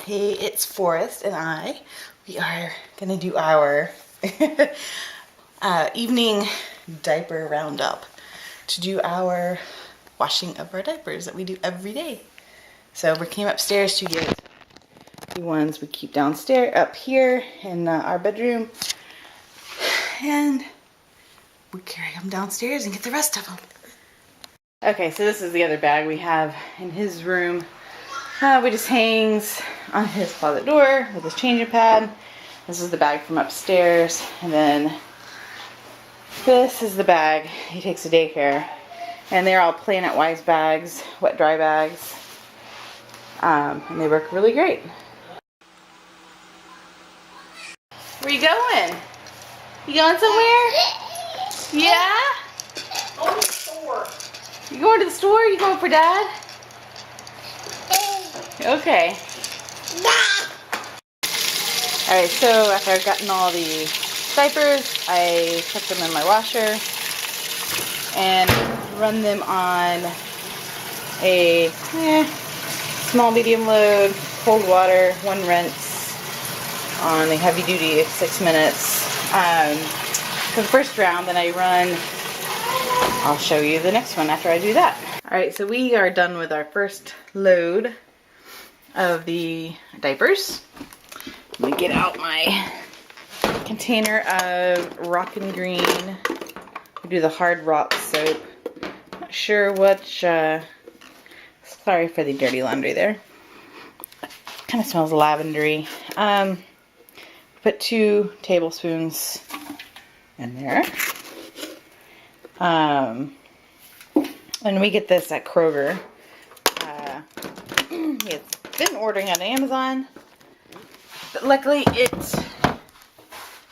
Hey, it's Forrest and I. We are gonna do our evening diaper roundup to do our washing of our diapers that we do every day. So we came upstairs to get the ones we keep downstairs, up here in our bedroom, and we carry them downstairs and get the rest of them. Okay, so this is the other bag we have in his room. We just hangs on his closet door with his changing pad. This is the bag from upstairs, and then this is the bag he takes to daycare. And they're all Planet Wise bags, wet dry bags, and they work really great. Where you going? You going somewhere? Yeah? Going to the store. You going to the store? You going for Dad? Okay. Alright, so after I've gotten all the diapers, I put them in my washer and run them on a small medium load, cold water, one rinse on a heavy duty 6 minutes. For the first round, then I run, I'll show you the next one after I do that. Alright, so we are done with our first load of the diapers. Let me get out my container of Rock and Green. We do the Hard Rock soap. Not sure which, sorry for the dirty laundry there. Kind of smells lavendery. Put 2 tablespoons in there. And we get this at Kroger. It's been ordering on Amazon, but luckily it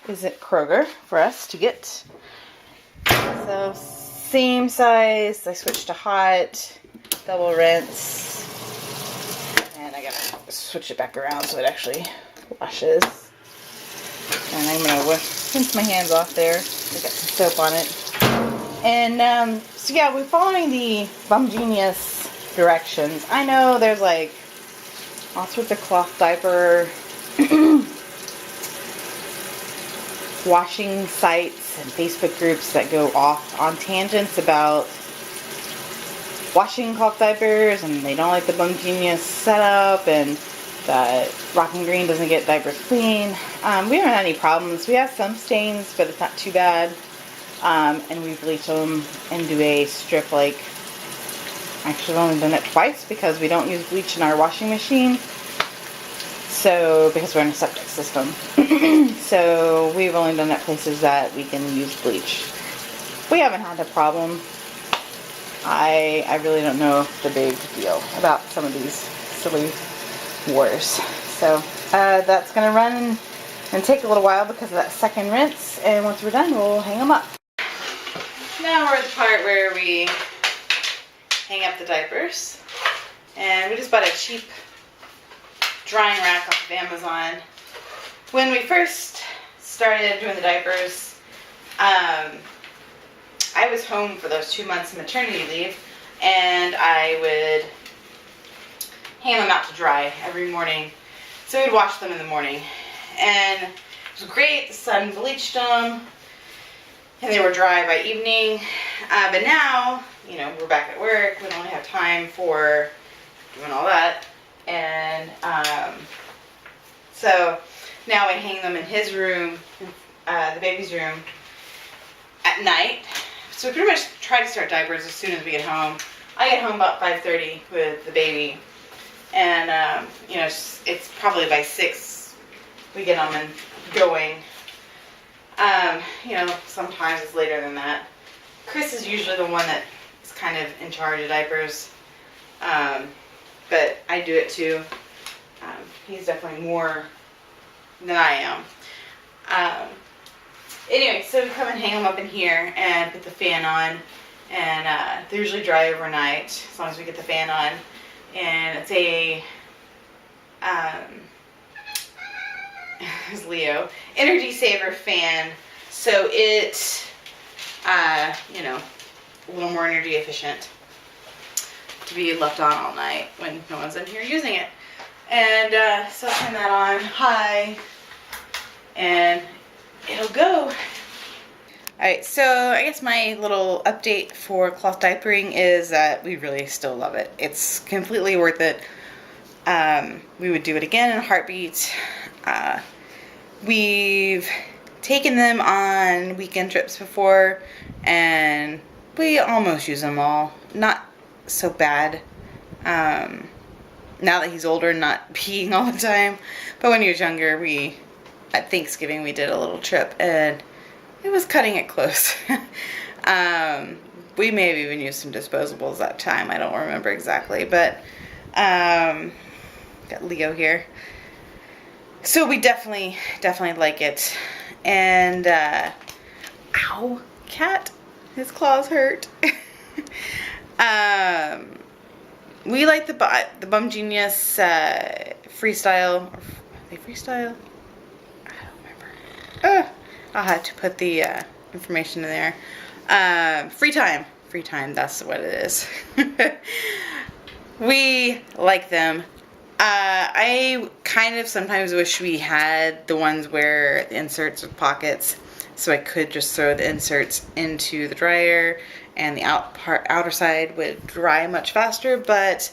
is at Kroger for us to get. So same size. I switched to hot, double rinse, and I gotta switch it back around so it actually washes. And I'm gonna rinse my hands off there. I got some soap on it. And so yeah, we're following the Bum Genius directions. I know there's like all sorts of cloth diaper washing sites and Facebook groups that go off on tangents about washing cloth diapers, and they don't like the Bum Genius setup, and that Rock and Green doesn't get diapers clean. We haven't had any problems. We have some stains, but it's not too bad. And we bleach them and do a strip. Like, actually I've only done it twice because we don't use bleach in our washing machine. So, because we're in a septic system. So, we've only done it at places that we can use bleach. We haven't had a problem. I really don't know the big deal about some of these silly wars. So, that's going to run and take a little while because of that second rinse. And once we're done, we'll hang them up. Now we're at the part where we hang up the diapers. And we just bought a cheap drying rack off of Amazon. When we first started doing the diapers, I was home for those 2 months of maternity leave, and I would hang them out to dry every morning. So we'd wash them in the morning. And it was great. The sun bleached them, and they were dry by evening. But now, you know, we're back at work. We don't really have time for doing all that. And so now I hang them in his room, the baby's room, at night. So we pretty much try to start diapers as soon as we get home. I get home about 5:30 with the baby. And, you know, it's probably by 6 we get them and going. You know, sometimes it's later than that. Chris is usually the one that is kind of in charge of diapers. But I do it too. He's definitely more than I am. Anyway, so we come and hang them up in here and put the fan on. And they usually dry overnight, as long as we get the fan on. And it's a, there's Leo, Energy Saver fan. So it, you know, a little more energy efficient to be left on all night when no one's in here using it. And so I'll turn that on high and it'll go. Alright, so I guess my little update for cloth diapering is that we really still love it. It's completely worth it. We would do it again in a heartbeat. We've taken them on weekend trips before and we almost use them all. Not so bad. Now that he's older and not peeing all the time. But when he was younger, at Thanksgiving we did a little trip and it was cutting it close. We may have even used some disposables that time. I don't remember exactly, but got Leo here. So we definitely like it. And ow, cat, his claws hurt. We like the Bum Genius Freestyle. Are they Freestyle? I don't remember. I'll have to put the information in there. Freetime. Freetime, that's what it is. We like them. I kind of sometimes wish we had the ones where the inserts with pockets, so I could just throw the inserts into the dryer and the outer side would dry much faster, but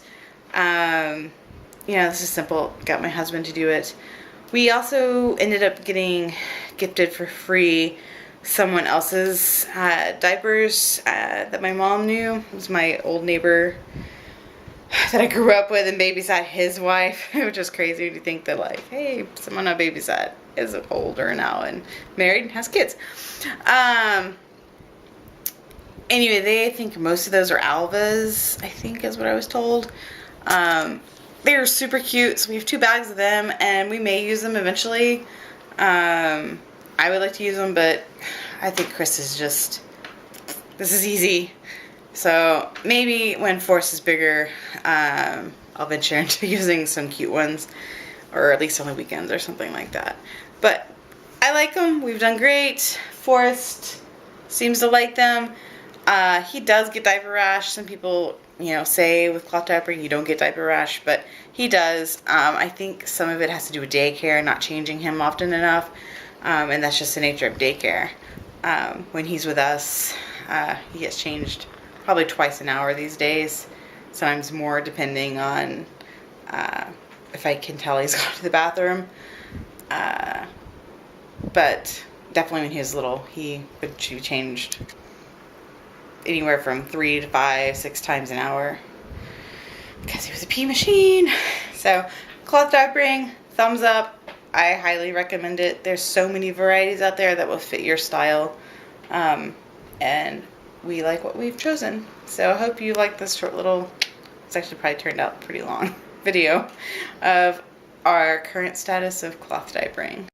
this is simple. Got my husband to do it. We also ended up getting gifted for free someone else's diapers that my mom knew. It was my old neighbor that I grew up with and babysat his wife, which is crazy when you think that, like, hey, someone I babysat is older now and married and has kids. Anyway, I think most of those are Alvas, I think is what I was told. They're super cute, so we have 2 bags of them and we may use them eventually. I would like to use them, but I think Chris is just, this is easy. So maybe when Force is bigger, I'll venture into using some cute ones, or at least on the weekends or something like that. But I like them. We've done great. Forrest seems to like them. He does get diaper rash. Some people, say with cloth diapering you don't get diaper rash, but he does. I think some of it has to do with daycare, not changing him often enough, and that's just the nature of daycare. When he's with us, he gets changed probably twice an hour these days, sometimes more depending on if I can tell he's gone to the bathroom. But definitely when he was little, he would be changed anywhere from 3 to 5, 6 times an hour because he was a pee machine. So cloth diapering, thumbs up. I highly recommend it. There's so many varieties out there that will fit your style, and we like what we've chosen. So I hope you like this short little, it's actually probably turned out pretty long, video of our current status of cloth diapering.